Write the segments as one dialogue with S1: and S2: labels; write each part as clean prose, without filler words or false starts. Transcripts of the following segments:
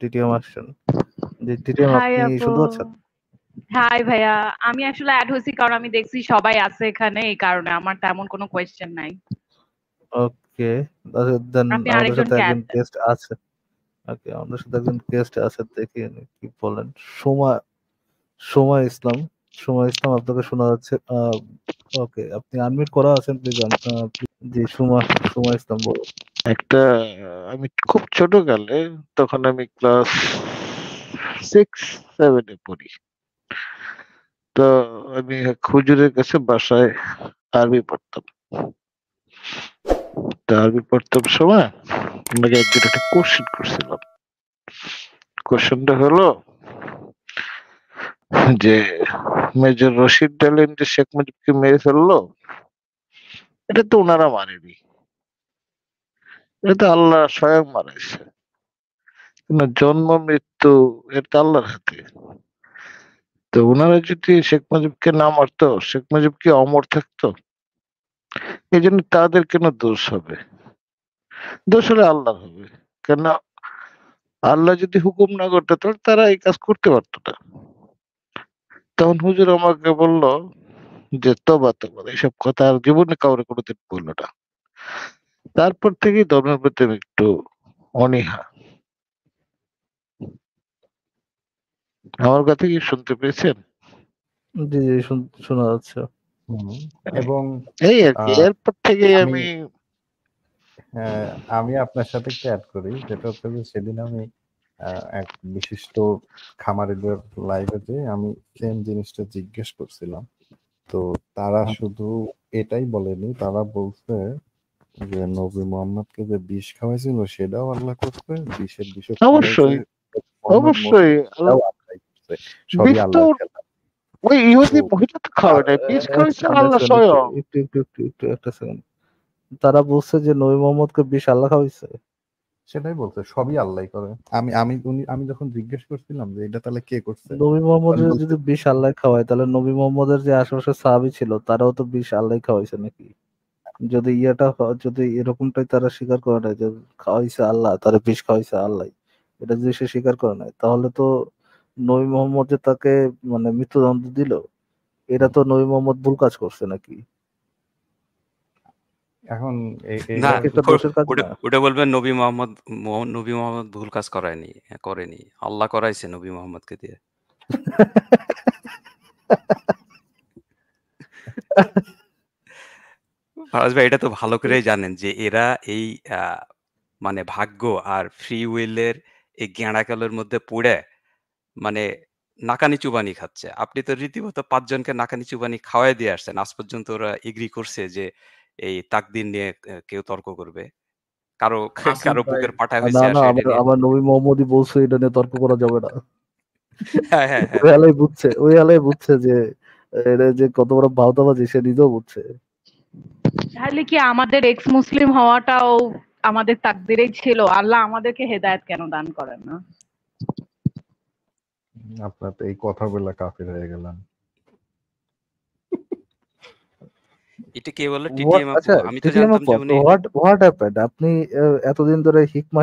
S1: TTM আসছেন। জি, TTM
S2: high
S1: আপনি
S2: আপু।
S1: শুনতে পাচ্ছেন?
S2: হাই ভাইয়া। আমি আসলে অ্যাড হয়েছি কারণ আমি দেখছি সবাই আছে এখানে, এই কারণে আমার তেমন কোনো কোয়েশ্চেন নাই।
S1: ওকে, দেন
S2: আপনি
S1: আমাদের সাথে
S2: আরেকজনকে
S1: একজন
S2: অ্যাড দেন।
S1: গেস্ট আছে। ওকে, আমাদের সাথে একজন গেস্ট আছে, দেখি কি বলেন। সোমা সোমা ইসলাম, সোমা ইসলাম আপনাকে শোনা যাচ্ছে। ওকে, আপনি আনমিউট করা আছেন, প্লিজ। জি, সোমা ইসলাম বলুন।
S3: একটা আমি খুব ছোটকালে, তখন আমি ক্লাস 6-7 পড়ি। তো আমি এক হুজুরের কাছে বাসায় আরবি পড়তাম। তো আরবি পড়তাম সময় আমাকে একদিন একটা কোশ্চেন করছিলাম। কোশ্চেনটা হলো যে মেজর রশিদ ডালিম যে শেখ মুজিবকে মেরে ফেললো, এটা তো ওনারা মারেনি, এটা তো আল্লাহ স্বয়ং মারাইছে। কিন্তু জন্ম মৃত্যু এটা আল্লাহর হাতে। তো ওনারা যদি শেখ মুজিবকে না মারতো, শেখ মুজিব কি অমর থাকতো? এই জন্য তাদের কেন দোষ হবে? দোষ হলে আল্লাহ হবে। কেন? আল্লাহ যদি হুকুম না করতো তাহলে তারা এই কাজ করতে পারতো না। তখন হুজুর আমাকে বলল যে তবা তবা, এইসব কথা আর জীবনে কাউরে কোনোদিন বললো না। তারপর থেকেই ধর্মের প্রতি আমি একটু অনীহা। আমার কথা কি শুনতে পেয়েছেন?
S1: জি জি, শোনা যাচ্ছে।
S4: এবং
S3: এই আর কি, এরপর থেকে
S4: আমি
S3: আমি
S4: আমি আপনার সাথে একটু অ্যাড করি, যেটা হচ্ছে যে সেদিন আমি এক বিশিষ্ট খামারিদের লাইভে যে আমি সেম জিনিসটা জিজ্ঞেস করছিলাম। তো তারা শুধু এটাই বলেনি, তারা বলছে যে নবী মোহাম্মদকে যে বিষ খাওয়াইছিল সেটাও আল্লাহ করছে, বিষের বিষ
S3: অবশ্যই অবশ্যই
S4: সবই
S3: বিষ তো
S4: আল্লাহর খেলা।
S3: ওই ইহুদি মহিলা তো খাওয়া নাই, বিষ খাওয়াইছে আল্লাহ স্বয়ং।
S1: একটু একটা সেকেন্ড। তারা বলছে যে নবী মোহাম্মদকে বিষ আল্লাহ খাওয়াইছে।
S4: সেটাই বলছে, সবই আল্লাহ করে। আমি আমি আমি যখন জিজ্ঞেস করছিলাম যে এটা তাহলে কে করছে,
S1: নবী মোহাম্মদের যদি বিষ আল্লাহ খাওয়ায়, তাহলে নবী মোহাম্মদের যে আশেপাশে সাহাবী ছিল তারাও তো বিষ আল্লাহ খাওয়াইছে নাকি? যদি যদি এরকমটাই তারা স্বীকার করে নেয় যে খাওয়াইছে আল্লাহ, তারা বিষ খাওয়াইছে আল্লাহ, এটা যদি সে স্বীকার করে নেয়, তাহলে তো নবী মোহাম্মদ যে তাকে মানে মৃত্যুদণ্ড দিল, এটা তো নবী মোহাম্মদ ভুল কাজ করছে নাকি?
S4: এখন
S5: না,
S1: না,
S5: ওটা বলবেন নবী মোহাম্মদ ভুল কাজ করেনি, আল্লাহ করাইছে নবী মোহাম্মদকে দিয়ে। ফারাজ ভাই এটা তো ভালো করেই জানেন যে এরা এই মানে ভাগ্য আর ফ্রি উইলের এই গেঁড়াকালের মধ্যে পড়ে মানে নাকানি চুবানি খাচ্ছে। আপনি তো রীতিমতো ৫ জনকে নাকানি চুবানি খাওয়াই দিয়ে আসছেন। আজ পর্যন্ত ওরা এগ্রি করছে যে এই তাকদীর নিয়ে কেউ তর্ক করবে। কারো বুকের পাটা
S1: না
S5: হইছে
S1: না,
S5: আসে এটা নিয়ে।
S1: আমার নবী মোহাম্মদই বলছে এটা নিয়ে তর্ক করা যাবে না।
S5: হ্যাঁ, হ্যাঁ, হ্যাঁ।
S1: ওই আলাই বুঝছে যে এটা যে কত বড় ভাওতাবাজি, সে নিজেও বুঝছে।
S2: তাহলে কি আমাদের এক্স মুসলিম হওয়াটাও আমাদের তাকদিরেই ছিল? আল্লাহ আমাদেরকে হেদায়েত কেন দান করেন না?
S4: আপনার তো এই কথা বলে কাফির হয়ে গেলেন।
S5: এটা কে বলল? টিটিএম আপু?
S1: আচ্ছা,
S5: আমি তো জানতাম যে উনি
S1: হোয়াট হ্যাপেন্ড? আপনি এতদিন ধরে হিকমা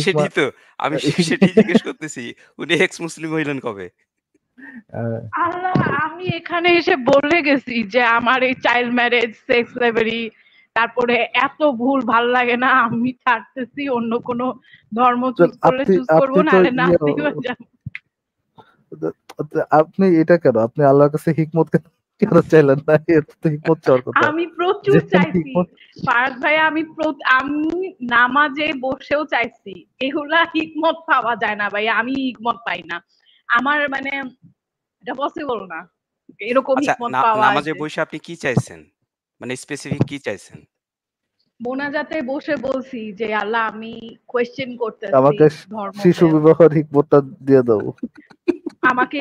S5: সেটাই তো আমি সেটাই জিজ্ঞেস করতেছি। উনি এক্স মুসলিম হইলেন কবে?
S2: আল্লাহ, আমি এখানে এসে বলে গেছি যে আমার এই চাইল্ড ম্যারেজ, সেক্স স্লেভারি, তারপরে এত ভুল ভাল লাগে না, আমি ছাড়তেছি, অন্য কোনো ধর্ম চুজ করলে চুজ করবো, নাহলে না।
S1: আপনি এটা কেন, আপনি আল্লাহর কাছে হিকমত কেন চাইলেন না? এটা তো হিকমত চাওয়ার কথা।
S2: আমি প্রচুর চাইছি ফারাজ ভাই, আমি নামাজে বসেও চাইছি। এগুলা হিকমত পাওয়া যায় না ভাই, আমি হিকমত পাই না। আমার মানে এটা পসিবল না এরকম হিকমত পাওয়া।
S5: নামাজে বসে আপনি কি চাইছেন? মানে স্পেসিফিক কি চাইছেন?
S2: মোনাজাতে বসে বলছি যে আল্লাহ, আমি কোয়েশ্চেন করতেছি
S1: আমাকে শিশু বিবাহের হিকমতটা দিয়ে দাও।
S2: আমাকে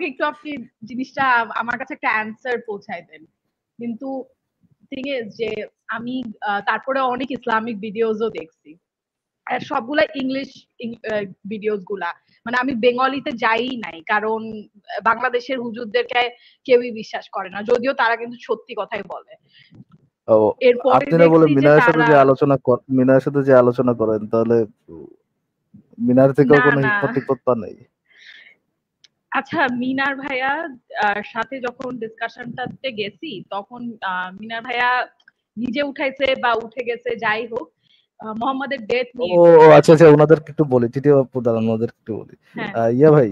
S2: একটু আপনি জিনিসটা আমার কাছে একটা অ্যানসার পৌঁছায় দেন। কিন্তু থিং ইজ যে আমি তারপরে অনেক ইসলামিক ভিডিওসও দেখছি, আর সবগুলা ইংলিশ ভিডিওস গুলা। মানে আমি বেঙ্গলিতে যাই নাই, কারণ বাংলাদেশের হুজুরদেরকে কেউই বিশ্বাস করে না, যদিও তারা কিন্তু সত্যি কথাই বলে।
S1: আপনি না বলে মিনার সাথে যে আলোচনা করেন, তাহলে মিনার থেকেও
S2: না
S1: কোনো
S2: না
S1: হিকমত টিকমত পান নাই?
S2: আচ্ছা, মিনার ভাইয়া সাথে যখন ডিসকাশনটাতে গেছি তখন মিনার ভাইয়া নিজে উঠাইছে বা উঠে গেছে যাই হোক, মোহাম্মদের ডেথ
S1: ও
S2: নিয়ে বলছে।
S1: আচ্ছা আচ্ছা, ওনাদেরকে একটু বলি, টিটিএম আপু দাঁড়ান, ওনাদেরকে একটু বলি।
S2: হ্যাঁ
S1: ইয়া ভাই,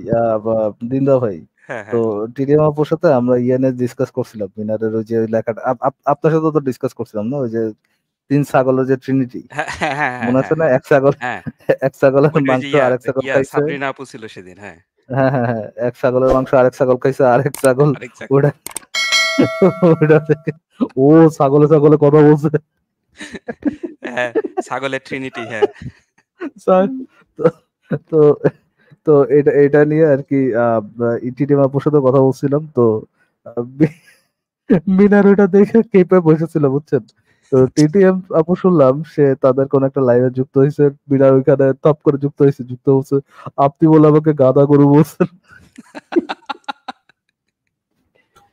S1: দিন্দা ভাই,
S5: হ্যাঁ,
S1: তো
S5: হ্যাঁ।
S1: টিটিএম আপুর সাথে আমরা ইয়েনে ডিসকাস করছিলাম মিনারের ওই যে ওই লেখাটা, আপনার সাথে তো ডিসকাস করছিলাম না, ওই যে 3 ছাগলের যে ট্রিনিটি,
S5: হ্যাঁ, হ্যাঁ, হ্যাঁ, হ্যাঁ,
S1: মনে আছে
S5: হ্যাঁ,
S1: না?
S5: হ্যাঁ।
S1: এক ছাগল,
S5: হ্যাঁ,
S1: এক ছাগলের
S5: ওইটা ওই যে
S1: মাংস আরেক ছাগল খাইছে।
S5: সাবরিনা আপু ছিল সেদিন, হ্যাঁ।
S1: হ্যাঁ হ্যাঁ হ্যাঁ, এক ছাগলের মাংস আরেক ছাগল খাইছে, আরেক ছাগল
S5: আরেক
S1: ওটা ওটা থেকে ও ছাগলে ছাগলে কথা বলছে।
S5: হ্যাঁ, ছাগলের ট্রিনিটি, হ্যাঁ।
S1: তো তো তো এটা এটা নিয়ে আর কি টিটিএম আপুর সাথে কথা বলছিলাম, তো মিনার ওটা দেখে কেঁপে বসেছিল, বুঝছেন? তো টিটিএম আপু শুনলাম সে তাদের কোন একটা লাইভে যুক্ত হয়েছে, মিনার ওইখানে টপ করে যুক্ত হচ্ছে, আপনি বলে আমাকে গাদা গরু বলছেন।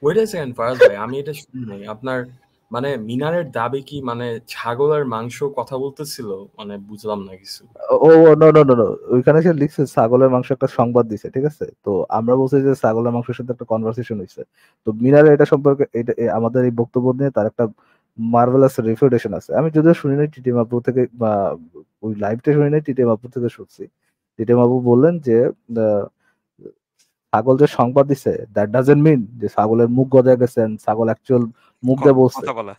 S6: ওয়েট আ সেকেন্ড ফারাজ ভাই, আমি এটা শুনি নাই। আপনার মানে মিনারের দাবি কি মানে ছাগলের মাংস কথা বলতেছিল? মানে বুঝলাম না কিছু।
S1: ও নো নো নো নো, ওইখানে সে লিখছে ছাগলের মাংস একটা সংবাদ দিছে, ঠিক আছে? তো আমরা বলছি যে ছাগলের মাংসের সাথে একটা কনভারসেশন হয়েছে। তো মিনার এটা সম্পর্কে এটা আমাদের এই বক্তব্য নিয়ে তার একটা মার্ভেলাস রেফিউটেশন আছে। আমি যদিও শুনি নাই টিটিএম আপু থেকে, বা ওই লাইভটা শুনি নাই, টিটিএম আপু থেকে শুনছি। টিটিএম আপু বললেন যে আহ, ছাগল যে সংবাদ দিছে দ্যাট ডাজন্ট মিন যে ছাগলের মুখ গজায় গেছেন, ছাগল অ্যাকচুয়াল মুখ দিয়ে বলছে,
S5: কথা বলা।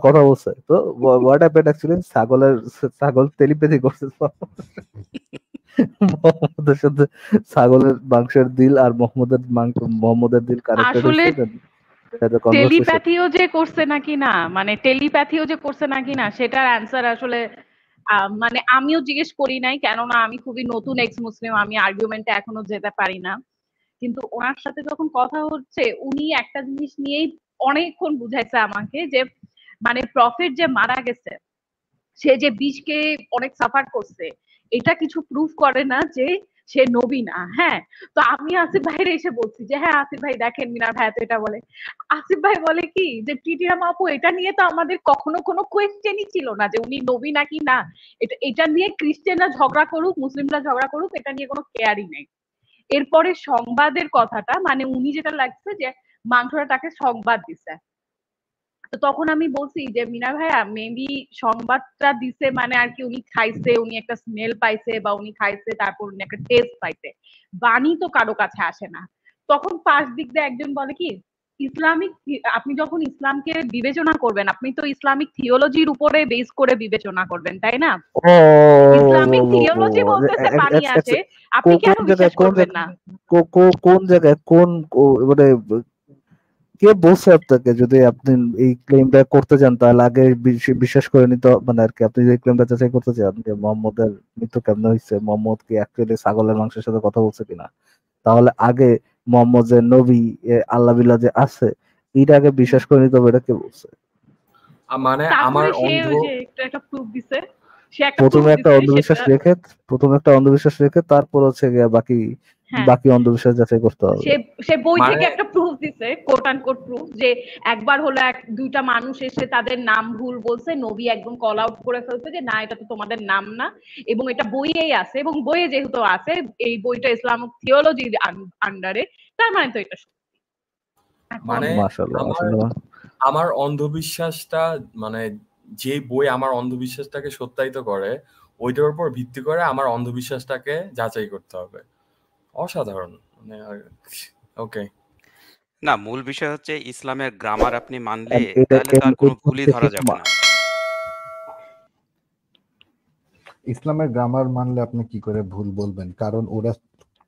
S1: কথা বলছে। তো হোয়াট হ্যাপেন্ড অ্যাকচুয়ালি, ছাগল টেলিপ্যাথি করছে মোহাম্মদের সাথে, ছাগলের মাংসের দিল আর মোহাম্মদের দিল কানেক্টেড
S2: আসলে
S1: হয়েছে, কনভারসেশন।
S2: টেলিপ্যাথিও যে করছে নাকি না, মানে টেলিপ্যাথিও যে করছে নাকি না সেটার অ্যান্সার আসলে মানে আমিও জিজ্ঞেস করি নাই, কেননা আমি খুবই নতুন এক্স মুসলিম, আমি আর্গুমেন্টে এখনো যেতে পারি না। কিন্তু ওনার সাথে যখন কথা হচ্ছে উনি একটা জিনিস নিয়েই অনেকক্ষণ বুঝাইছে আমাকে যে মানে প্রফেট যে মারা গেছে, সে যে বিষকে অনেক সাফার করছে, এটা কিছু প্রুফ করে না যে সে নবী না। হ্যাঁ, তো আমি আসিফ ভাইয়ের এসে বলছি যে হ্যাঁ আসিফ ভাই দেখেন মিনার ভাই তো এটা বলে। আসিফ ভাই বলে কি যে টিটিরাম আপু এটা নিয়ে তো আমাদের কখনো কোনো কোয়েশ্চেনই ছিল না যে উনি নবী নাকি না, এটা নিয়ে খ্রিস্টানরা ঝগড়া করুক মুসলিমরা ঝগড়া করুক এটা নিয়ে কোনো কেয়ারই নেই। এরপরে সংবাদের কথাটা, মানে উনি যেটা লাগছে যে মাংসটা তাকে সংবাদ দিছে, তো তখন আমি বলছি যে মিনা ভাইয়া মেবি সংবাদটা দিছে মানে আর কি উনি খাইছে, উনি একটা স্মেল পাইছে বা উনি খাইছে তারপর উনি একটা টেস্ট পাইছে, বাণী তো কারো কাছে আসে না। তখন পাশ দিক দিয়ে একজন বলে কি ইসলামিক, আপনি যখন ইসলামকে বিবেচনা করবেন আপনি তো ইসলামিক থিওলজির উপরে বেস করে বিবেচনা করবেন তাই না?
S1: ও
S2: ইসলামিক থিওলজি বলতেছে বাণী আসে, আপনি কেন বিশ্বাস করবেন না?
S1: কোন জায়গায় মানে কে বলছে আপনাকে যদি আপনি এই ক্লেমটা করতে চান তাহলে আগে বিশ্বাস করে নিতে, মানে আর কি আপনি যে ক্লেমটা যাচাই করতে চান যে মোহাম্মদের মৃত্যু কেমনে হয়েছে, মোহাম্মদ কি অ্যাকচুয়ালি ছাগলের মাংসের সাথে কথা বলছে কিনা, তাহলে আগে মোহাম্মদ যে নবী, আল্লাহ বিল্লাহ যে আছে, এটা আগে বিশ্বাস করে নিতে হবে, এটা কে বলছে?
S6: মানে আমার
S2: তারপরে সে
S6: অন্ধ
S2: ওই যে একটা প্রুফ দিছে, সে একটা প্রুফ
S1: প্রথমে একটা
S2: দিছে
S1: অন্ধবিশ্বাস রেখে তারপর হচ্ছে গিয়ে বাকি
S2: হ্যাঁ
S1: বাকি অন্ধবিশ্বাস যাচাই করতে হবে।
S2: সে বই
S6: মানে
S2: থেকে একটা প্রুফ দিছে, কোট আন কোট প্রুফ, যে একবার হলো দুইটা মানুষ এসে তাদের নাম ভুল বলছে, নবী একদম কল আউট করে ফেলছে যে না এটা তো তোমাদের নাম না, এবং এটা বইয়েই আছে, এবং বইয়ে যেহেতু আছে এই বইটা ইসলামিক থিওলজির আন্ডারে, তার মানে তো এটা সত্যি। এখন
S6: মানে
S1: মাশাআল্লাহ
S6: আমার
S1: মাশাআল্লাহ।
S6: আমার অন্ধবিশ্বাসটা মানে যে বই আমার অন্ধবিশ্বাসটাকে সত্যায়িত করে ওইটার উপর ভিত্তি করে আমার অন্ধবিশ্বাসটাকে যাচাই করতে হবে। অসাধারণ মানে ওকে।
S5: না, মূল বিষয় হচ্ছে ইসলামের গ্রামার আপনি মানলে
S1: এটা
S5: তাহলে তার কোনো ভুলই ধরা যাবে না।
S4: ইসলামের গ্রামার মানলে আপনি কি করে ভুল বলবেন? কারণ ওরা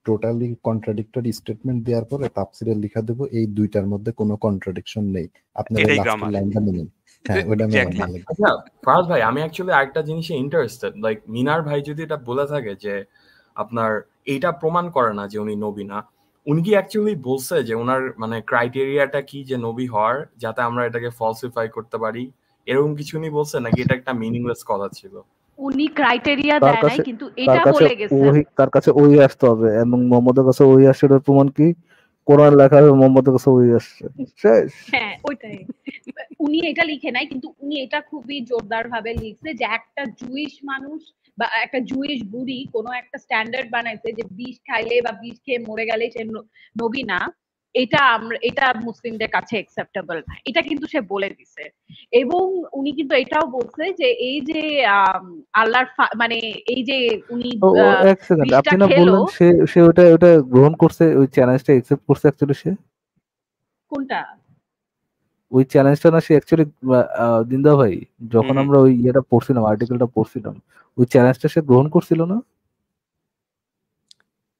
S4: টোটালি কন্ট্রাডিক্টরি স্টেটমেন্ট দেওয়ার পরে তাফসিরে লিখা দেবো এই দুইটার মধ্যে কোনো কন্ট্রাডিকশন নেই, আপনারা
S5: এটাই
S4: লাস্টের
S5: গ্রামার।
S4: লাইনটা নেবেন। হ্যাঁ, ওইটা মেনে
S5: Exactly.
S4: ভালো।
S6: আচ্ছা ফারাজ ভাই, আমি অ্যাকচুয়ালি আরেকটা জিনিসে ইন্টারেস্টেড, লাইক মিনার ভাই যদি এটা বলে থাকে যে আপনার এইটা প্রমাণ করে না যে উনি নবী না, উনি কি অ্যাকচুয়ালি বলছে যে ওনার মানে ক্রাইটেরিয়াটা কি যে নবী হওয়ার, যাতে আমরা এটাকে ফলসিফাই করতে পারি, এরকম কিছু উনি বলছে নাকি এটা একটা মিনিংলেস কথা ছিল?
S2: উনি ক্রাইটেরিয়া
S1: তার
S2: দেয় নাই,
S1: কাছে
S2: কিন্তু
S1: তার
S2: এটা
S1: কাছে
S2: বলে গেছেন।
S1: তার কাছে ওই আসতে হবে, এবং মোহাম্মদের কাছে ওই আসার প্রমাণ কি? কোরআন লেখা হবে মোহাম্মদের কাছে ওই আসছে, শেষ।
S2: হ্যাঁ ওইটাই, উনি এটা লিখে নাই কিন্তু উনি এটা খুবই জোরদার ভাবে লিখছে যে একটা জুইশ মানুষ বা একটা জুইশ বুড়ি কোনো একটা স্ট্যান্ডার্ড বানাইছে যে বিষ খাইলে বা বিষ খেয়ে মরে গেলে সে নবী না, এটা মুসলিমদের কাছে অ্যাকসেপ্টেবল না, এটা কিন্তু সে বলে দিছে। এবং উনি কিন্তু এটাও বলছে যে এই যে আল্লাহর মানে এই যে উনি
S1: এক সেকেন্ড,
S2: বিষটা
S1: আপনি না
S2: খেলো।
S1: বললেন সে সে ওটা গ্রহণ করছে, ওই চ্যালেঞ্জটা অ্যাকসেপ্ট করছে অ্যাকচুয়ালি সে?
S2: কোনটা?
S1: ওই চ্যালেঞ্জটা না সে অ্যাকচুয়ালি দিন্দা ভাই, যখন
S5: হুম।
S1: আমরা ওই ইয়েটা পড়ছিলাম, আর্টিকেলটা পড়ছিলাম, ওই চ্যালেঞ্জটা সে গ্রহণ করছিল না?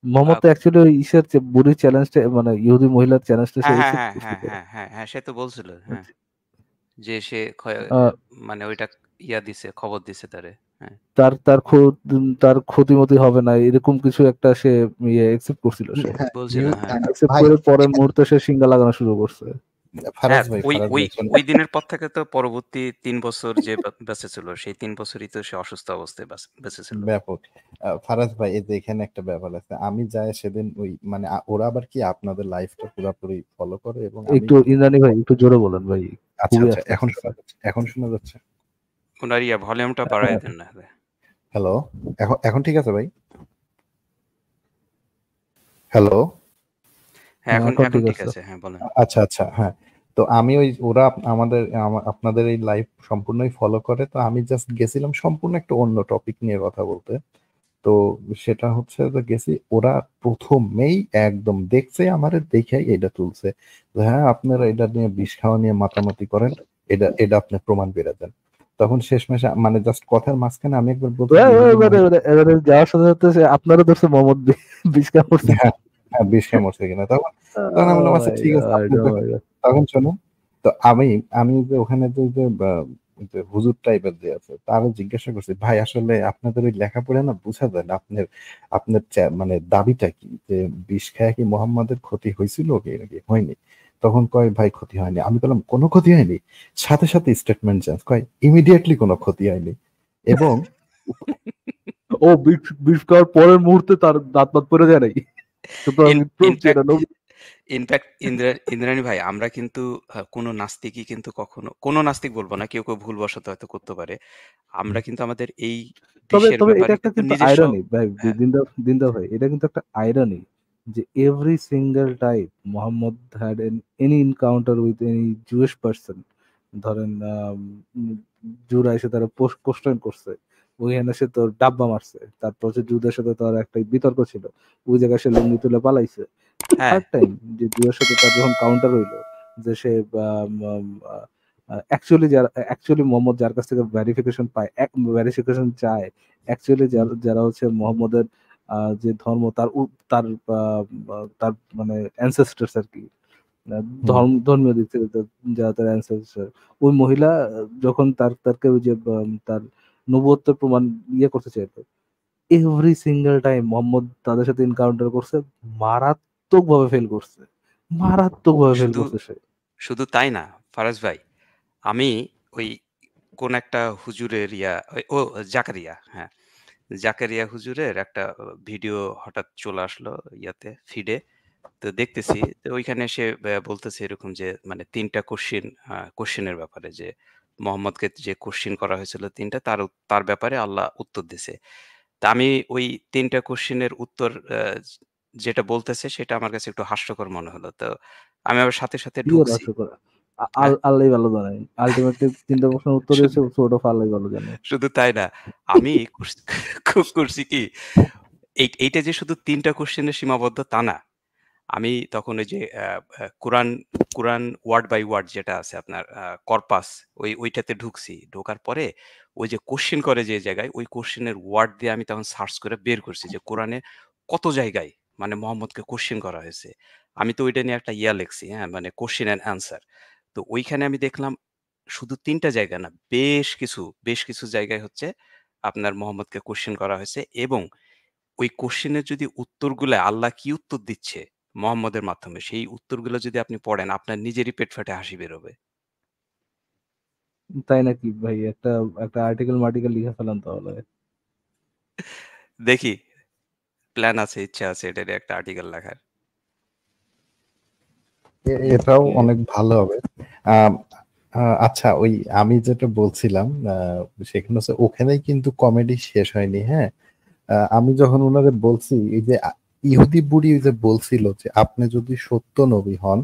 S1: মোহাম্মদ তো অ্যাকচুয়ালি ওই ইসের বুড়ির চ্যালেঞ্জটা, মানে ইহুদি মহিলার চ্যালেঞ্জটা সে
S5: হ্যাঁ হ্যাঁ
S1: অ্যাকসেপ্ট
S5: হ্যাঁ
S1: করছিল।
S5: হ্যাঁ হ্যাঁ হ্যাঁ হ্যাঁ, সে তো বলছিল হ্যাঁ যে সে
S1: আহ,
S5: মানে ওইটা ইয়া দিছে, খবর দিছে তারে। হ্যাঁ
S1: তার তার তার ক্ষতিমতি হবে না এরকম কিছু একটা সে ইয়ে অ্যাকসেপ্ট করছিল সে।
S4: হ্যাঁ,
S5: বলছিল হ্যাঁ।
S1: অ্যাকসেপ্ট
S4: ভাই
S1: করে পরের মুহূর্তে সে সিঙ্গা লাগানো শুরু করছে।
S5: হ্যাঁ
S4: ফারাজ ভাই
S5: ওই
S4: ফারাজ
S5: ওই
S4: ভাই শোনেন।
S5: ওই দিনের পর থেকে তো পরবর্তী 3 বছর যে বেঁচে ছিল, সেই 3 বছরই তো সে অসুস্থ অবস্থায় বেঁচে ছিল।
S4: ব্যাপক। ফারাজ ভাই, এই যে এখানে একটা ব্যাপার আছে, আমি যাই সেদিন ওই মানে ওরা আবার কি আপনাদের লাইফটা পুরোপুরি ফলো করে, এবং আমি
S1: একটু ইন্দ্রাণী ভাই একটু জোরে বলেন ভাই,
S4: আচ্ছা
S1: খুবই
S4: আচ্ছা
S1: আস্তে
S4: এখন
S1: আসতেছে।
S4: শোনা যাচ্ছে, এখন শোনা যাচ্ছে?
S5: ওনার ভলিউমটা বাড়াই দেন না।
S4: হ্যালো, এখন এখন ঠিক আছে ভাই? হ্যালো,
S5: হ্যাঁ এখন
S1: এখন
S5: এখন
S1: ঠিক
S5: ঠিক
S1: আছে।
S5: আছে, হ্যাঁ বলেন।
S4: আচ্ছা আচ্ছা, হ্যাঁ। তো আমি ওই ওরা আমাদের আপনাদের এই লাইভ সম্পূর্ণই ফলো করে, তো আমি জাস্ট গেছিলাম সম্পূর্ণ একটা অন্য টপিক নিয়ে কথা বলতে। তো সেটা হচ্ছে যে গেছি, ওরা প্রথমেই একদম দেখছে আমারে দেখেই এটা তুলছে যে হ্যাঁ আপনারা এটা নিয়ে বিষ খাওয়া নিয়ে মাতামাতি করেন, এটা এটা আপনি প্রমাণ বেড়ে দেন। তখন শেষমেশে মানে জাস্ট কথার মাঝখানে আমি একবার বলছি ইহুদি
S1: এবারে যাওয়ার সাথে সাথে সে আপনারা ধরছে মোহাম্মদ বিষ কামড়ছে।
S4: হ্যাঁ হ্যাঁ বিষ মরছে কিনা, তখন তখন আমি বললাম আচ্ছা ঠিক আছে আপনি তখন শোনো। তো আমি যে ওখানে যে হুজুর টাইপের যে আছে তারা জিজ্ঞাসা করছি, ভাই আসলে আপনাদের ওই লেখাপড়া না বোঝা যায় না, আপনার আপনার মানে দাবিটা কি, যে বিষ খায় কি মোহাম্মদের ক্ষতি হয়েছিল কি নাকি হয়নি? তখন কয় ভাই ক্ষতি হয়নি। আমি বললাম কোনো ক্ষতি হয়নি? সাথে সাথে স্টেটমেন্ট চেঞ্জ, কয় ইমিডিয়েটলি কোনো ক্ষতি হয়নি। এবং
S1: ও বিষ খাওয়ার পরের মুহূর্তে তার দাঁত মাত পড়ে যায় নাকি?
S5: ইনফ্যাক্ট ইন্দ্রাণী ভাই, আমরা কিন্তু কোনো নাস্তিকই কিন্তু কখনো, কোনো নাস্তিক বলবো না, কেউ কেউ ভুলবশত হয়তো করতে পারে, আমরা কিন্তু আমাদের এই
S1: তবে
S5: বিষয়ের
S1: তবে এটা
S5: ব্যাপারে
S1: একটা
S5: কিন্তু
S1: কিন্তু
S5: নিজস্ব
S1: আইরনি ভাই,
S5: হ্যাঁ
S1: দিনদা ভাই, এটা কিন্তু একটা আইরনি যে every single time Mohammad had any encounter with any Jewish person, ধরেন জুরা এসে তারা কোশ্চেন করছে, ওইখানে সে তো ডাব্বা মারছে, তারপর হচ্ছে জুদের সাথে তার একটা বিতর্ক ছিল, ওই জায়গায় সে লুঙ্গি তুলে পালাইছে।
S5: হ্যাঁ
S1: থার্ড টাইম যে জুয়ের সাথে তার যখন কাউন্টার হইলো, যে সে অ্যাকচুয়ালি মোহাম্মদ যার কাছ থেকে ভেরিফিকেশন পায়, ভেরিফিকেশন চায়, অ্যাকচুয়ালি যারা হচ্ছে মোহাম্মদের যে ধর্ম তার তার তার মানে অ্যানসেস্টার্স আর কি, ধর্মীয় দিক থেকে যারা তার অ্যানসেস্টার, ওই মহিলা যখন তারকে ওই যে তার নবুয়ত্বের প্রমাণ ইয়ে করতে চাইতো, এভরি সিঙ্গেল টাইম মোহাম্মদ তাদের সাথে এনকাউন্টার করছে, মারাত্মক ভাবে ফেল করছে, মারাত্মক ভাবে ফেল
S5: শুধু
S1: করছে সে।
S5: শুধু তাই না ফারাজ ভাই, আমি ওই কোন একটা হুজুরের ও জাকারিয়া, হ্যাঁ জাকারিয়া হুজুরের একটা ভিডিও হঠাৎ চলে আসলো ফিডে। তো দেখতেছি, তো ওইখানে সে বলতেছে এরকম যে মানে ৩টা কোশ্চেনের ব্যাপারে, যে মোহাম্মদকে যে কোশ্চেন করা হয়েছিল ৩টা, তার ব্যাপারে আল্লাহ উত্তর দিছে। তা আমি ওই ৩টা কোশ্চেনের উত্তর যেটা বলতেছে সেটা আমার কাছে একটু হাস্যকর মনে হলো। তো আমি আবার সাথে সাথে
S1: কি ওর
S5: ঢুকছি।
S1: হাস্যকর?
S5: হ্যাঁ
S1: আল্লাহ ভালো জানে, আলটিমেটলি 3টা প্রশ্নের উত্তর
S5: শুধু
S1: দিয়েছে, ছোট আল্লাহ ভালো জানে।
S5: শুধু তাই না, আমি করছি কি, এইটা যে শুধু ৩টা কোশ্চেনে সীমাবদ্ধ তা না। আমি তখন ওই যে কোরআন কোরআন ওয়ার্ড বাই ওয়ার্ড যেটা আছে আপনার কর্পাস, ওইটাতে ঢুকছি। ঢোকার পরে ওই যে কোশ্চেন করে যে জায়গায়, ওই কোশ্চেনের ওয়ার্ড দিয়ে আমি তখন সার্চ করে বের করছি যে কোরআনে কত জায়গায় মানে মোহাম্মদকে কোশ্চেন করা হয়েছে। আমি তো ওইটা নিয়ে একটা লিখছি, হ্যাঁ? মানে কোশ্চেন অ্যান্ড অ্যান্সার। তো ওইখানে আমি দেখলাম শুধু ৩টা জায়গা না, বেশ কিছু জায়গায় হচ্ছে আপনার মোহাম্মদকে কোশ্চেন করা হয়েছে, এবং ওই কোশ্চেনের যদি উত্তরগুলা আল্লাহ কি উত্তর দিচ্ছে মোহাম্মদের মাধ্যমে, সেই উত্তরগুলো যদি আপনি পড়েন, আপনার নিজেরই পেট ফাটে হাসি বেরোবে।
S1: তাই নাকি ভাই? একটা একটা মার্টিকেল লিখে ফেলান তাহলে।
S5: দেখি, প্ল্যান আছে, ইচ্ছা আছে এটা নিয়ে একটা আর্টিকেল লেখার।
S4: এটাও
S1: ওকে।
S4: অনেক ভালো হবে। আহ, আচ্ছা, ওই আমি যেটা বলছিলাম সেখানে হচ্ছে ওখানেই কিন্তু কমেডি শেষ হয়নি, হ্যাঁ। আমি যখন ওনারে বলছি, এই যে ইহুদি বুড়ি ওই যে বলছিল যে আপনি যদি সত্য নবী হন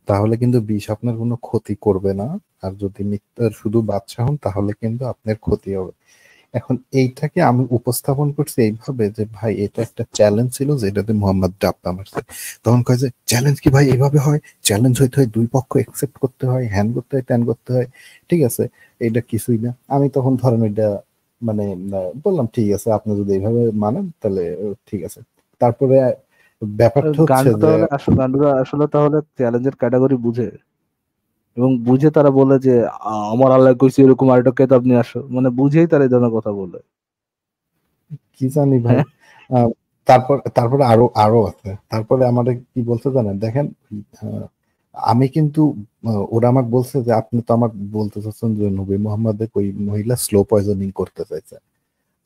S4: তাহলে কিন্তু বিষ আপনার কোনো ক্ষতি করবে না, আর যদি মিথ্যার শুধু বাদশা হন তাহলে কিন্তু আপনার ক্ষতি হবে। এখন এইটাকে আমি উপস্থাপন করছি এইভাবে যে ভাই এটা একটা চ্যালেঞ্জ ছিল যেটাতে মোহাম্মদ ডাব্বা মারছে। তখন কয় যে চ্যালেঞ্জ কি ভাই এইভাবে হয়? চ্যালেঞ্জ হইতে হয় দুই পক্ষ একসেপ্ট করতে হয়, হ্যান করতে হয়, ত্যান করতে হয়। ঠিক আছে, এটা কিছুই না। আমি তখন ধরেন এটা মানে বললাম ঠিক আছে, আপনি যদি এইভাবে মানেন তাহলে ঠিক আছে। তারপরে ব্যাপারটা হচ্ছে
S1: গান্ডু
S4: যে
S1: তাহলে গান্ডুরা আসলে তাহলে চ্যালেঞ্জের ক্যাটাগরি বুঝে, এবং বুঝে তারা বলে যে আমার আল্লাহ কইছে এরকম আরেকটা কেতাব নিয়ে আসো, মানে বুঝেই তারা এই ধরনের কথা বলে।
S4: কি জানি ভাই।
S1: হ্যাঁ,
S4: তারপরে আরো আরো আছে। তারপরে আমাদের কি বলতে জানেন, দেখেন আহ, আমি কিন্তু ওরা আমাকে বলছে যে আপনি তো আমাকে বলতে চাচ্ছেন যে নবী মোহাম্মদের ওই মহিলা স্লো পয়জনিং করতে চাইছে।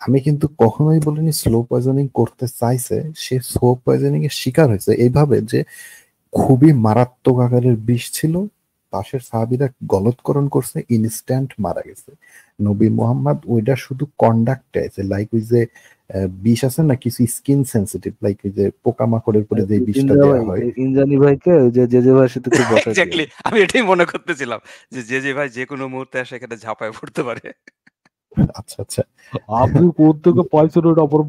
S4: আমি কিন্তু কখনোই বলিনি স্লো পয়জনিং করতে চাইছে, সে স্লো পয়জনিং এর শিকার হয়েছে এইভাবে যে খুবই মারাত্মক আকারের বিষ ছিল, পাশের সাহাবীরা গলৎকরণ করছে, ইনস্ট্যান্ট মারা গেছে। নবী মোহাম্মদ ওইটা শুধু কন্ডাক্টে আছে, লাইক ওই যে বিষ আছে না কিছু স্কিন সেন্সিটিভ, লাইক ওই যে পোকামাকড়ের পরে যে বিষটা
S1: ইন্দ্রা
S4: দেওয়া
S1: ভাই,
S4: হয়।
S1: ইন্দ্রানী ভাইকে ওই যে যে ভাইয়ের সাথে একটু বসাই দিয়ে।
S5: এক্স্যাক্টলি, আমি এটাই মনে করতেছিলাম যে ভাই যে কোনো মুহূর্তে এসে এখানে ঝাঁপায় পড়তে পারে।
S4: আচ্ছা আচ্ছা।
S1: আপনি কোথেকে পাইছেন ওটা অপর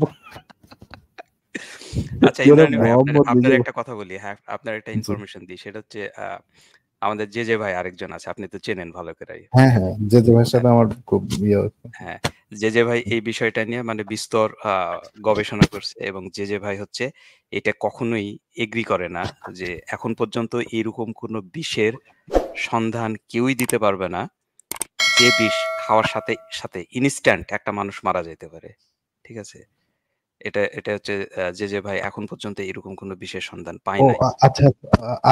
S5: আচ্ছা
S1: যারা
S5: ইন্দ্রানী ভাই, আপনার
S1: মোহাম্মদ
S5: আপনার
S1: নিজে।
S5: একটা কথা বলি, হ্যাঁ, আপনার একটা
S4: জি।
S5: ইনফরমেশন দিই। সেটা হচ্ছে আমাদের যে ভাই আরেকজন আছে, আপনি তো চেনেন ভালো করেই।
S4: হ্যাঁ হ্যাঁ, যে যে ভাইয়ের
S5: হ্যাঁ,
S4: সাথে আমার খুব ইয়ে হচ্ছে।
S5: হ্যাঁ, যে ভাই এই বিষয়টা নিয়ে মানে বিস্তর গবেষণা করছে, এবং যে ভাই হচ্ছে এটা কখনোই এগ্রি করে না যে এখন পর্যন্ত এরকম কোনো বিষের সন্ধান কেউই দিতে পারবে না যে বিষ খাওয়ার সাথে সাথে ইনস্ট্যান্ট একটা মানুষ মারা যেতে পারে। ঠিক আছে? এটা হচ্ছে যে ভাই এখন পর্যন্ত এরকম কোনো বিশেষ সন্ধান পায়
S4: ও
S5: নাই।
S4: আচ্ছা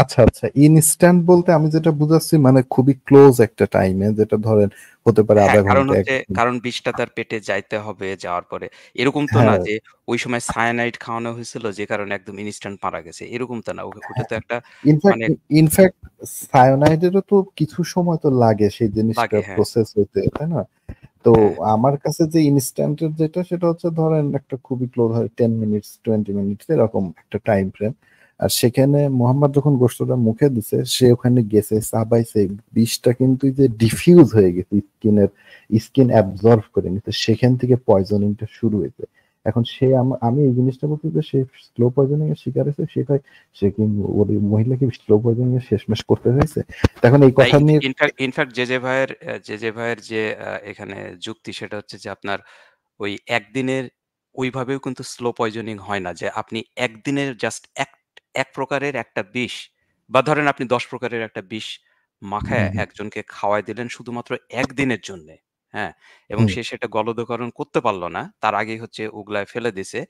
S4: আচ্ছা আচ্ছা, ইনস্ট্যান্ট বলতে আমি যেটা বুঝাচ্ছি মানে খুবই ক্লোজ একটা টাইমে, যেটা ধরেন হতে পারে
S5: হ্যাঁ,
S4: আধা
S5: কারণ
S4: ঘন্টা এক
S5: হচ্ছে
S4: ঘন্টা।
S5: কারণ বিষটা তার পেটে যাইতে হবে, যাওয়ার পরে এরকম তো না
S4: হ্যাঁ
S5: যে ওই সময় সায়ানাইড খাওয়ানো হয়েছিল যে কারণে একদম ইনস্ট্যান্ট মারা গেছে। এরকম তো না। ওটা তো একটা
S4: ইনফ্যাক্ট
S5: মানে
S4: ইনফ্যাক্ট সায়ানাইডেরও তো কিছু সময় তো লাগে সেই জিনিসটা
S5: লাগে, হ্যাঁ,
S4: প্রসেস হইতে, তাই না? তো
S5: হ্যাঁ।
S4: আমার কাছে যে ইনস্ট্যান্টের যেটা সেটা হচ্ছে ধরেন একটা খুবই ক্লোজ হয় 10 মিনিটস 20 মিনিটস এরকম একটা টাইম ফ্রেম। আর সেখানে মোহাম্মদ যখন গোশতটা মুখে দিছে সে ওখানে গেছে চাবাইছে, বিষটা কিন্তু এই যে ডিফিউজ হয়ে গেছে স্কিনের, স্কিন অ্যাবজর্ব করে নিতে, সেখান থেকে পয়জনিংটা শুরু হয়েছে। এখন সে আমি এই জিনিসটা বলতে যে সে স্লো পয়জনিং এর শিকার হয়েছে, সেটা সে কি ওর মহিলা কি স্লো পয়জনিং এর শেষমেশ করতে হয়েছে? এখন এই
S5: না,
S4: কথা নিয়ে
S5: ইনফ্যাক্ট যে ভাইয়ের যে এখানে যুক্তি সেটা হচ্ছে যে আপনার ওই একদিনের ওইভাবেও কিন্তু স্লো পয়জনিং হয় না, যে আপনি একদিনের জাস্ট এক প্রকারের একটা বিষ, বা ধরেন আপনি ১০ প্রকারের একটা বিষ মাখায়
S4: হুম হুম
S5: একজনকে খাওয়ায় দিলেন শুধুমাত্র একদিনের জন্যে, হ্যাঁ? এবং
S4: হুম
S5: সে সেটা গলদকরণ করতে পারল না। তার আগেই হচ্ছে উগলায় ফেলে দিছে,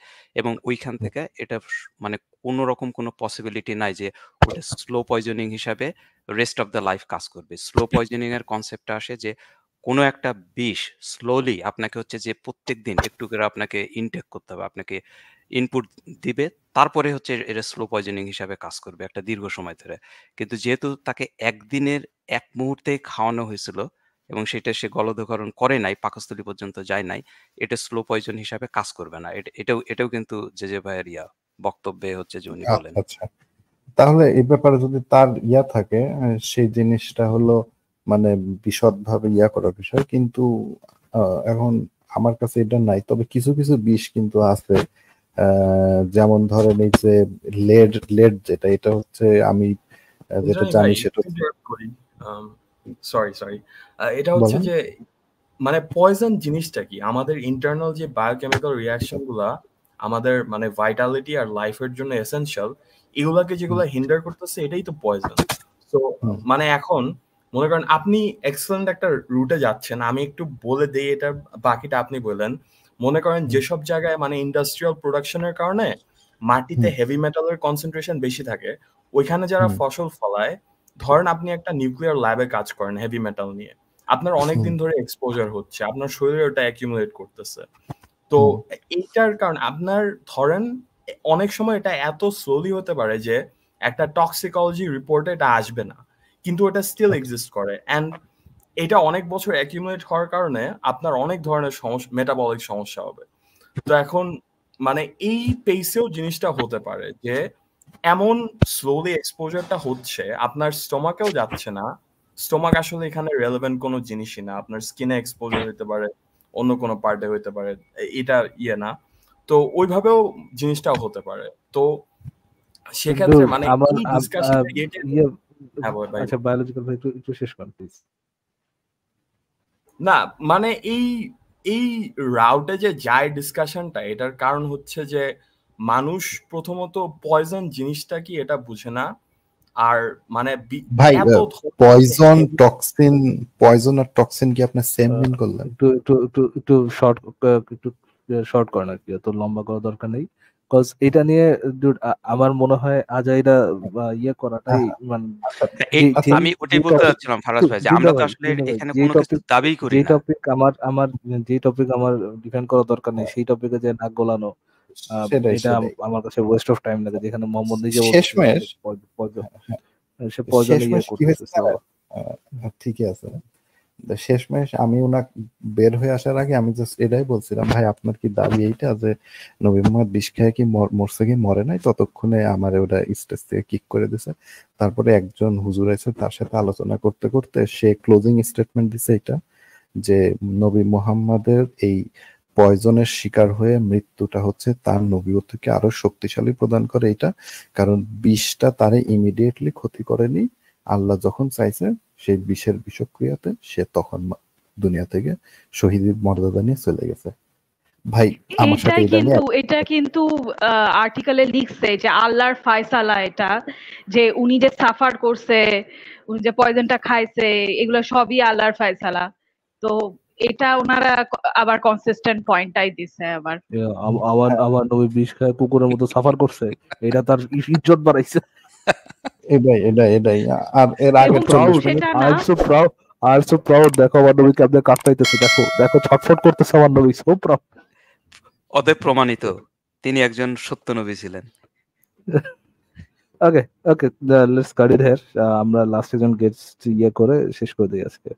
S5: এবং ওইখান
S4: হুম
S5: থেকে এটা মানে কোন রকম কোনো পসিবিলিটি নাই যে ওটা স্লো পয়জনিং হিসাবে রেস্ট অফ দ্য লাইফ কাজ করবে। স্লো পয়জনিং এর কনসেপ্টটা আসে যে কোনো একটা বিষ স্লোলি আপনাকে হচ্ছে যে প্রত্যেকদিন একটু করে আপনাকে ইনটেক করতে হবে। আপনাকে ইনপুট দিবে। তারপরে হচ্ছে এটা স্লো পয়জনিং হিসাবে কাজ করবে একটা দীর্ঘ সময় ধরে। কিন্তু যেহেতু তাকে একদিনের এক মুহূর্তেই খাওয়ানো হয়েছিল এবং সেটা সে গলদকরণ করে নাই, পাকস্থলী পর্যন্ত যায় নাই, এটা স্লো পয়জন হিসাবে কাজ করবে না। এটাও কিন্তু যে ভাইয়ের বক্তব্যে হচ্ছে যে উনি বলেন।
S4: আচ্ছা আচ্ছা। তাহলে এই ব্যাপারে যদি তার ইয়া থাকে সেই জিনিসটা হলো মানে বিশদভাবে ইয়া করার বিষয়, কিন্তু এখন আমার কাছে এটা নাই। তবে কিছু কিছু বিষ কিন্তু আছে, যেমন ধরেন এই যে লেড লেড যেটা, এটা হচ্ছে আমি যেটা
S6: ইন্দ্রাণী ভাই
S4: জানি সেটা
S6: একটু
S4: হচ্ছে
S6: interrupt করি। সরি এটা হচ্ছে
S4: বলেন।
S6: যে মানে পয়জন জিনিসটা কি, আমাদের ইন্টারনাল যে বায়োকেমিক্যাল রিয়াকশন গুলা আমাদের মানে ভাইটালিটি আর লাইফের জন্য এসেনশিয়াল, এগুলাকে যেগুলো হিন্ডার করতেছে এটাই তো পয়জন। তো
S4: হুম
S6: মানে এখন মনে করেন আপনি এক্সেলেন্ট একটা রুটে যাচ্ছেন, আমি একটু বলে দেই এটা, বাকিটা আপনি বললেন। মনে করেন
S4: হুম
S6: যেসব জায়গায় মানে ইন্ডাস্ট্রিয়াল প্রোডাকশনের কারণে মাটিতে
S4: হুম
S6: হেভি মেটালের কনসেন্ট্রেশন বেশি থাকে, ওইখানে যারা
S4: হুম
S6: ফসল ফলায়, ধরেন আপনি একটা নিউক্লিয়ার ল্যাবে কাজ করেন হেভি মেটাল নিয়ে, আপনার অনেক
S4: হুম
S6: দিন ধরে এক্সপোজার হচ্ছে, আপনার শরীরে ওটা অ্যাকিউমুলেট করতেছে। তো
S4: হুম
S6: এইটার কারণে আপনার ধরেন অনেক সময় এটা এত স্লোলি হতে পারে যে একটা টক্সিকোলজি রিপোর্টে এটা আসবে না, কিন্তু এটা স্টিল
S4: আচ্ছা
S6: এক্সিস্ট করে। অ্যান্ড এটা অনেক বছর অ্যাকিউমুলেট হওয়ার কারণে আপনার অনেক ধরনের সমস্যা, মেটাবলিক সমস্যা হবে। তো এখন মানে এই পেসেও জিনিসটা হতে পারে যে এমন স্লোলি এক্সপোজারটা হচ্ছে, আপনার স্টোমাকেও যাচ্ছে না। স্টোমাক আসলে এখানে রেলেভেন্ট কোনো জিনিসই না, আপনার স্কিনে এক্সপোজার হতে পারে, অন্য কোনো পার্টে হতে পারে, এটা না। তো ওইভাবেও জিনিসটাও হতে পারে। তো সেক্ষেত্রে মানে
S1: আমার
S6: এই ডিসকাশন
S1: আচ্ছা বায়োলজিক্যাল ভাই একটু শেষ করেন প্লিজ।
S6: না মানে এই রাউটে যে যায় ডিসকাশনটা, এটার কারণ হচ্ছে যে মানুষ প্রথমত পয়জন জিনিসটা কি এটা বুঝে না। আর মানে
S4: ভাই পয়জন আর টক্সিন কি আপনি সেম মিন করলেন?
S1: একটু শর্ট করেন আর কি, এত লম্বা করার দরকার নেই। কজ এটা নিয়ে আমার মনে হয় আজাইরা ইয়ে করাটাই মানে
S5: আমি ওটাই বলতে যাচ্ছিলাম ফারাজ ভাই, যে আমরা তো আসলে এখানে কোনো কিছু দাবি করি না।
S1: যে টপিক আমার ডিফেন্ড করার দরকার নেই, সেই টপিকে যে নাক গলানো, এটা আমার কাছে ওয়েস্ট অফ টাইম লাগে। যেখানে মোহাম্মদ নিজে
S4: ঠিকই আছে। শেষমেশ আমি ওনাকে বের হয়ে আসার আগে আমি জাস্ট এটাই বলছিলাম, ভাই আপনার কি দাবি এইটা যে নবী মুহাম্মদ বিষ খেয়ে কি মরছে কি মরে নাই? ততক্ষণে আমার ওটা স্টেজ থেকে কিক করে দিছে। তারপরে একজন হুজুর আছে, তার সাথে আলোচনা করতে করতে সে ক্লোজিং স্টেটমেন্ট দিছে এটা, যে নবী মুহাম্মাদের এই পয়জনের শিকার হয়ে মৃত্যুটা হচ্ছে তার নবুয়তকে আরো শক্তিশালী প্রদান করে এটা, কারণ বিষটা তারে ইমিডিয়েটলি ক্ষতি করেনি। আল্লাহ যখন চাইছে সেই বিষের বিষক্রিয়াতে সে তখন দুনিয়া থেকে শহীদের মর্যাদা নিয়ে চলে গেছে। ভাই আমার সাথে
S2: এটা কিন্তু আর্টিকেলে লিখছে যে আল্লাহর ফয়সালা, এটা যে উনি যে সাফার করছে, উনি যে পয়জনটা খাইছে, এগুলো সবই আল্লাহর ফয়সালা। তো এটা ওনারা আবার কনসিস্টেন্ট পয়েন্টটাই দিছে।
S1: আমার নবী বিষ খায় কুকুরের মতো সাফার করছে, এটা তার ইজ্জত বাড়াইছে।
S4: এটাই আর এর আগে
S1: সো প্রাউড দেখো আমার নবীকে আপনি কাঁপতাইতেছে, দেখো ছটফট করতেছে আমার নবী, সো প্রাউড।
S5: অতএব প্রমাণিত তিনি একজন সত্য নবী ছিলেন।
S1: Okay let's cut it here. আমরা লাস্ট একজন গেস্ট ইয়ে করে শেষ করে দিই আজকে।